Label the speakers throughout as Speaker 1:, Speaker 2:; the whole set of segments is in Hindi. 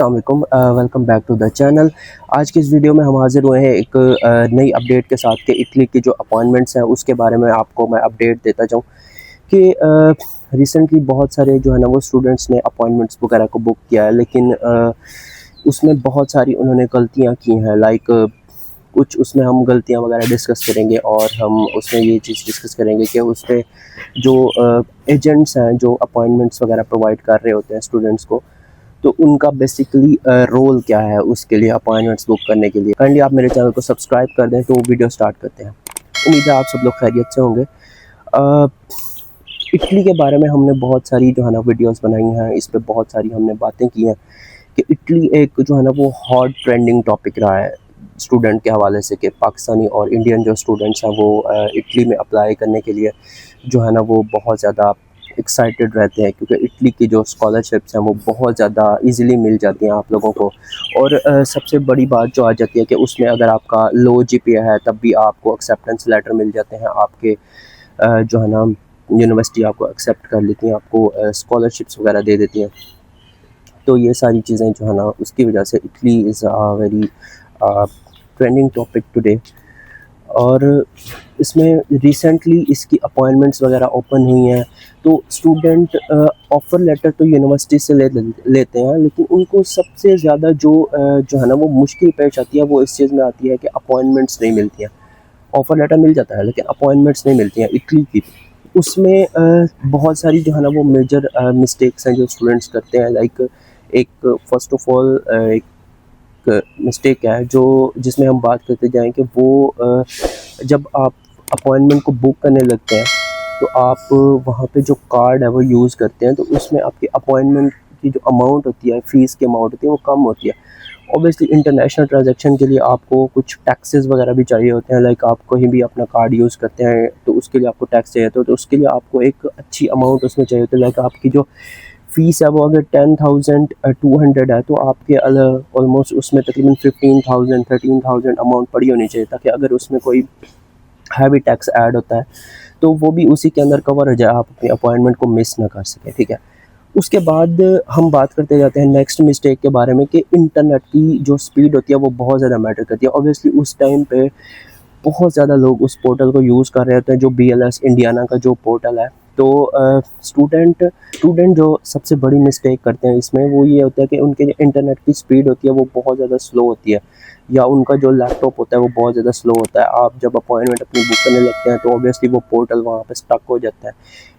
Speaker 1: अस्सलामुअलैकुम, welcome back to the channel. आज की इस वीडियो में हम हाज़िर हुए हैं एक नई अपडेट के साथ कि इटली की जो अपॉइंटमेंट्स हैं उसके बारे में आपको मैं अपडेट देता जाऊँ कि रिसेंटली बहुत सारे जो है ना वो स्टूडेंट्स ने अपॉइंटमेंट्स वगैरह को बुक किया है, लेकिन उसमें बहुत सारी उन्होंने गलतियाँ की हैं। लाइक कुछ उसमें हम गलतियाँ वगैरह डिस्कस करेंगे और हम उसमें ये चीज़ डिस्कस करेंगे कि उसपे जो एजेंट्स हैं जो अपॉइंटमेंट्स वगैरह प्रोवाइड कर रहे होते हैं स्टूडेंट्स को, तो उनका बेसिकली रोल क्या है उसके लिए अपॉइंटमेंट्स बुक करने के लिए। काइंडली आप मेरे चैनल को सब्सक्राइब कर दें। तो वीडियो स्टार्ट करते हैं। उम्मीद है आप सब लोग खैरियत से होंगे। इटली के बारे में हमने बहुत सारी जो है ना वीडियोस बनाई हैं, इस पे बहुत सारी हमने बातें की हैं कि इटली एक जो है ना वो हॉट ट्रेंडिंग टॉपिक रहा है स्टूडेंट के हवाले से, कि पाकिस्तानी और इंडियन जो स्टूडेंट्स हैं वो इटली में अप्लाई करने के लिए जो है ना वो बहुत ज़्यादा एक्साइटेड रहते हैं, क्योंकि इटली की जो स्कॉलरशिप्स हैं वो बहुत ज़्यादा इजीली मिल जाती हैं आप लोगों को। और सबसे बड़ी बात जो आ जाती है कि उसमें अगर आपका लो जीपीए है तब भी आपको एक्सेप्टेंस लेटर मिल जाते हैं, आपके जो है ना यूनिवर्सिटी आपको एक्सेप्ट कर लेती हैं, आपको स्कॉलरशिप्स वगैरह दे देती हैं। तो ये सारी चीज़ें जो है ना उसकी वजह से Italy is very trending topic today. और इसमें रिसेंटली इसकी अपॉइंटमेंट्स वगैरह ओपन हुई हैं, तो स्टूडेंट ऑफ़र लेटर तो यूनिवर्सिटी से लेते हैं, लेकिन उनको सबसे ज़्यादा जो है ना वो मुश्किल पेश आती है वो इस चीज़ में आती है कि अपॉइंटमेंट्स नहीं मिलती हैं। ऑफ़र लेटर मिल जाता है लेकिन अपॉइंटमेंट्स नहीं मिलती हैं इटली की। उसमें बहुत सारी जो है ना वो मेजर मिस्टेक्स हैं जो स्टूडेंट्स करते हैं। लाइक एक फ़र्स्ट ऑफ़ ऑल एक मिस्टेक है जो जिसमें हम बात करते जाएँ कि वो जब आप अपॉइंटमेंट को बुक करने लगते हैं तो आप वहाँ पे जो कार्ड है वो यूज़ करते हैं, तो उसमें आपकी अपॉइंटमेंट की जो अमाउंट होती है, फ़ीस की अमाउंट होती है वो कम होती है। ऑब्वियसली इंटरनेशनल ट्रांजैक्शन के लिए आपको कुछ टैक्सेस वगैरह भी चाहिए होते हैं। लाइक आप कहीं भी अपना कार्ड यूज़ करते हैं तो उसके लिए आपको टैक्स चाहिए, तो उसके लिए आपको एक अच्छी अमाउंट उसमें चाहिए होती है। लाइक आपकी जो फ़ीस है वो अगर 10,200 है तो आपके ऑलमोस्ट उसमें तकरीबन 15,000 13,000 अमाउंट पड़ी होनी चाहिए, ताकि अगर उसमें कोई हैवी टैक्स ऐड होता है तो वो भी उसी के अंदर कवर हो जाए, आप अपनी अपॉइंटमेंट को मिस ना कर सकें। ठीक है, उसके बाद हम बात करते जाते हैं नेक्स्ट मिस्टेक के बारे में कि इंटरनेट की जो स्पीड होती है वो बहुत ज़्यादा मैटर करती है। ऑब्वियसली उस टाइम पे बहुत ज़्यादा लोग उस पोर्टल को यूज़ कर रहे होते हैं, जो बीएलएस इंडियाना का जो पोर्टल है। तो स्टूडेंट जो सबसे बड़ी मिस्टेक करते हैं इसमें वो ये होता है कि उनके जो इंटरनेट की स्पीड होती है वो बहुत ज़्यादा स्लो होती है, या उनका जो लैपटॉप होता है वो बहुत ज़्यादा स्लो होता है। आप जब अपॉइंटमेंट अपनी बुक करने लगते हैं तो ऑब्वियसली वो पोर्टल वहाँ पे स्टक हो जाता है,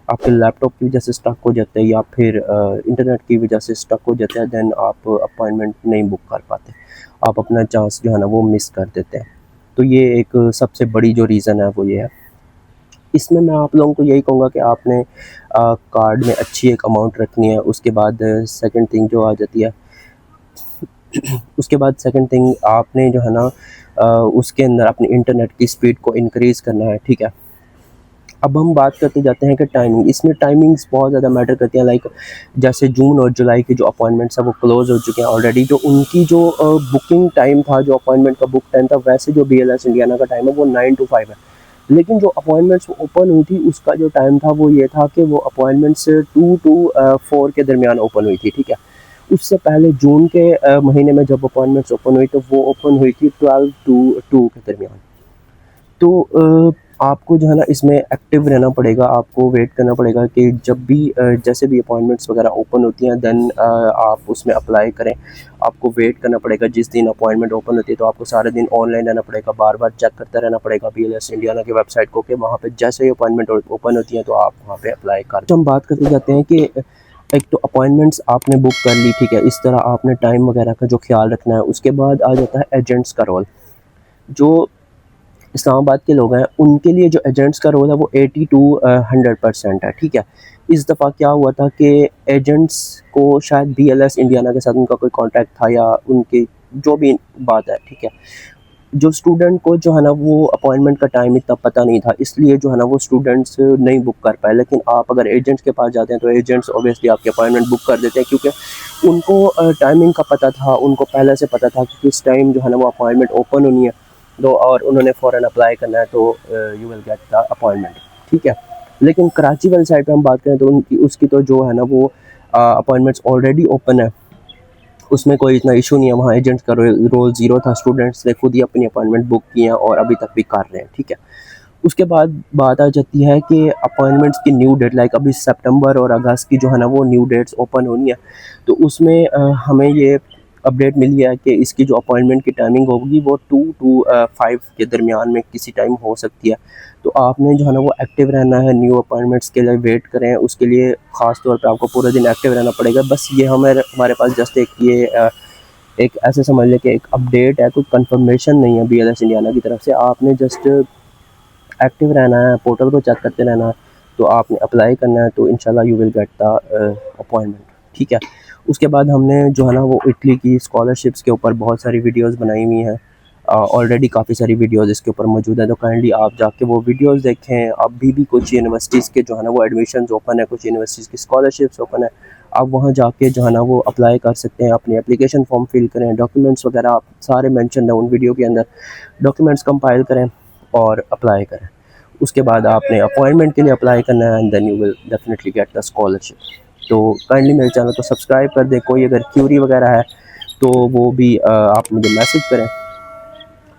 Speaker 1: आपके लैपटॉप की वजह से स्टक हो जाता है या फिर इंटरनेट की वजह से स्टक हो जाता है। देन आप अपॉइंटमेंट नहीं बुक कर पाते, आप अपना चांस जो है ना वो मिस कर देते हैं। तो ये एक सबसे बड़ी जो रीज़न है वो ये है। इसमें मैं आप लोगों को यही कहूँगा कि आपने कार्ड में अच्छी एक अमाउंट रखनी है। उसके बाद सेकंड थिंग जो आ जाती है उसके बाद सेकंड थिंग आपने जो है ना उसके अंदर अपनी इंटरनेट की स्पीड को इंक्रीज़ करना है। ठीक है, अब हम बात करते जाते हैं कि टाइमिंग, इसमें टाइमिंग्स बहुत ज़्यादा मैटर करती हैं। लाइक जैसे जून और जुलाई की जो अपॉइंटमेंट्स हैं वो क्लोज़ हो चुके हैं ऑलरेडी। जो उनकी जो बुकिंग टाइम था, जो अपॉइंटमेंट का बुक टाइम था, वैसे जो बीएलएस इंडियाना का टाइम है वो 9 to 5 है। लेकिन जो अपॉइंटमेंट्स ओपन हुई थी उसका जो टाइम था वो ये था कि वो अपॉइंटमेंट्स 2 to 4 के दरमियान ओपन हुई थी। ठीक है, उससे पहले जून के महीने में जब अपॉइंटमेंट्स ओपन हुई तो वो ओपन हुई थी 12 to 2 के दरमियान। तो आपको जो है ना इसमें एक्टिव रहना पड़ेगा, आपको वेट करना पड़ेगा कि जब भी जैसे भी अपॉइंटमेंट्स वगैरह ओपन होती हैं देन आप उसमें अप्लाई करें। आपको वेट करना पड़ेगा, जिस दिन अपॉइंटमेंट ओपन होती है तो आपको सारे दिन ऑनलाइन रहना पड़ेगा, बार-बार चेक करते रहना पड़ेगा बीएलएस इंडियाना की वेबसाइट को कि वहाँ पे जैसे ही अपॉइंटमेंट ओपन होती है तो आप वहाँ पे अप्लाई कर। तो हम बात करते जाते हैं कि एक तो अपॉइंटमेंट्स आपने बुक कर ली, ठीक है, इस तरह आपने टाइम वगैरह का जो ख्याल रखना है। उसके बाद आ जाता है एजेंट्स का रोल। जो इस्लामाबाद के लोग हैं उनके लिए जो एजेंट्स का रोल है वो 80 to 100% है। ठीक है, इस दफ़ा क्या हुआ था कि एजेंट्स को शायद बीएलएस इंडियाना के साथ उनका कोई कॉन्ट्रैक्ट था या उनकी जो भी बात है। ठीक है, जो स्टूडेंट को जो है ना वो अपॉइंटमेंट का टाइम इतना पता नहीं था, इसलिए जो है ना वो स्टूडेंट्स नहीं बुक कर पाए। लेकिन आप अगर एजेंट्स के पास जाते हैं तो एजेंट्स ऑब्वियसली आपकी अपॉइंटमेंट बुक कर देते हैं, क्योंकि उनको टाइमिंग का पता था, उनको पहले से पता था कि किस टाइम जो है ना वो अपॉइंटमेंट ओपन होनी है, तो और उन्होंने फ़ौरन अप्लाई करना है, तो you will get the appointment. ठीक है, लेकिन कराची वाली साइड पे हम बात करें तो उनकी उसकी तो जो है ना वो अपॉइंटमेंट्स ऑलरेडी ओपन है। उसमें कोई इतना इशू नहीं है, वहाँ एजेंट्स का रोल ज़ीरो था, स्टूडेंट्स ने खुद ही अपनी अपॉइंटमेंट बुक की हैं और अभी तक भी कर रहे हैं, ठीक है। उसके बाद बात आ जाती है कि अपॉइंटमेंट्स की न्यू डेट, लाइक अभी सितंबर और अगस्त की जो है ना वो न्यू डेट्स ओपन होनी है। तो उसमें हमें ये अपडेट मिली है कि इसकी जो अपॉइंटमेंट की टाइमिंग होगी वो 2 to 5 के दरमियान में किसी टाइम हो सकती है। तो आपने जो है ना वो एक्टिव रहना है, न्यू अपॉइंटमेंट्स के लिए वेट करें, उसके लिए ख़ास तौर पे आपको पूरे दिन एक्टिव रहना पड़ेगा। बस ये हमारे पास जस्ट एक ऐसे समझ लें कि एक अपडेट है, कोई कंफर्मेशन नहीं है BLS इंडियाना की तरफ से। आपने जस्ट एक्टिव रहना है, पोर्टल को चेक करते रहना है, तो आपने अप्लाई करना है, तो इंशाल्लाह you will get the appointment, ठीक है। उसके बाद हमने जो है ना वो इटली की स्कॉलरशिप्स के ऊपर बहुत सारी वीडियोस बनाई हुई हैं, ऑलरेडी काफ़ी सारी वीडियोस इसके ऊपर मौजूद है, तो काइंडली आप जाके वो वीडियोस देखें। अभी भी कुछ यूनिवर्सिटीज़ के जो है ना वो एडमिशन्स ओपन है, कुछ यूनिवर्सिटीज़ की स्कॉलरशिप्स ओपन है, आप वहाँ जाके जो है ना वो अप्लाई कर सकते हैं, अपनी एप्लीकेशन फॉर्म फिल करें, डॉक्यूमेंट्स वगैरह आप सारे मेंशन है उन वीडियो के अंदर, डॉक्यूमेंट्स कंपाइल करें और अप्लाई करें। उसके बाद आपने अपॉइंटमेंट के लिए अप्लाई करना है and then you will definitely get the scholarship. तो काइंडली मेरे चैनल को सब्सक्राइब कर दें, कोई अगर क्यूरी वगैरह है तो वो भी आप मुझे मैसेज करें।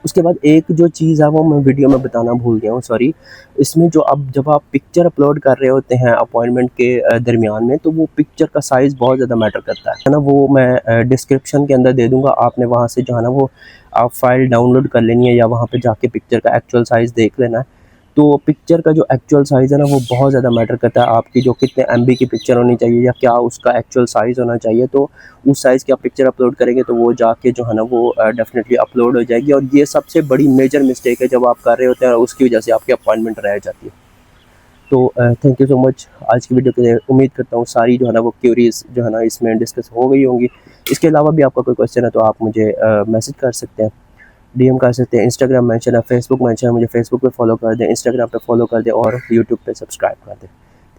Speaker 1: उसके बाद एक जो चीज़ है वो मैं वीडियो में बताना भूल गया हूँ, सॉरी। इसमें जो अब जब आप पिक्चर अपलोड कर रहे होते हैं अपॉइंटमेंट के दरमियान में, तो वो पिक्चर का साइज़ बहुत ज़्यादा मैटर करता है ना। वो मैं डिस्क्रिप्शन के अंदर दे दूँगा, आपने वहाँ से जो है ना वो आप फाइल डाउनलोड कर लेनी है या वहाँ पे जाके पिक्चर का एक्चुअल साइज़ देख लेना है। तो पिक्चर का जो एक्चुअल साइज़ है ना वो बहुत ज़्यादा मैटर करता है, आपकी जो कितने MB की पिक्चर होनी चाहिए या क्या उसका एक्चुअल साइज़ होना चाहिए। तो उस साइज़ की आप पिक्चर अपलोड करेंगे तो वो जाके जो है ना वो डेफिनेटली अपलोड हो जाएगी। और ये सबसे बड़ी मेजर मिस्टेक है जब आप कर रहे होते हैं और उसकी वजह से आपकी अपॉइंटमेंट रह जाती है। तो थैंक यू सो मच आज की वीडियो के लिए। उम्मीद करता हूँ सारी जो है ना वो क्यूरीज जो है ना इसमें डिस्कस हो गई होंगी। इसके अलावा भी आपका कोई क्वेश्चन है तो आप मुझे मैसेज कर सकते हैं, DM कर सकते हैं। इंस्टाग्राम मेंशन है, फेसबुक मेंशन है, मुझे फेसबुक पे फॉलो कर दें, इंस्टाग्राम पे फॉलो कर दें और यूट्यूब पे सब्सक्राइब कर दें।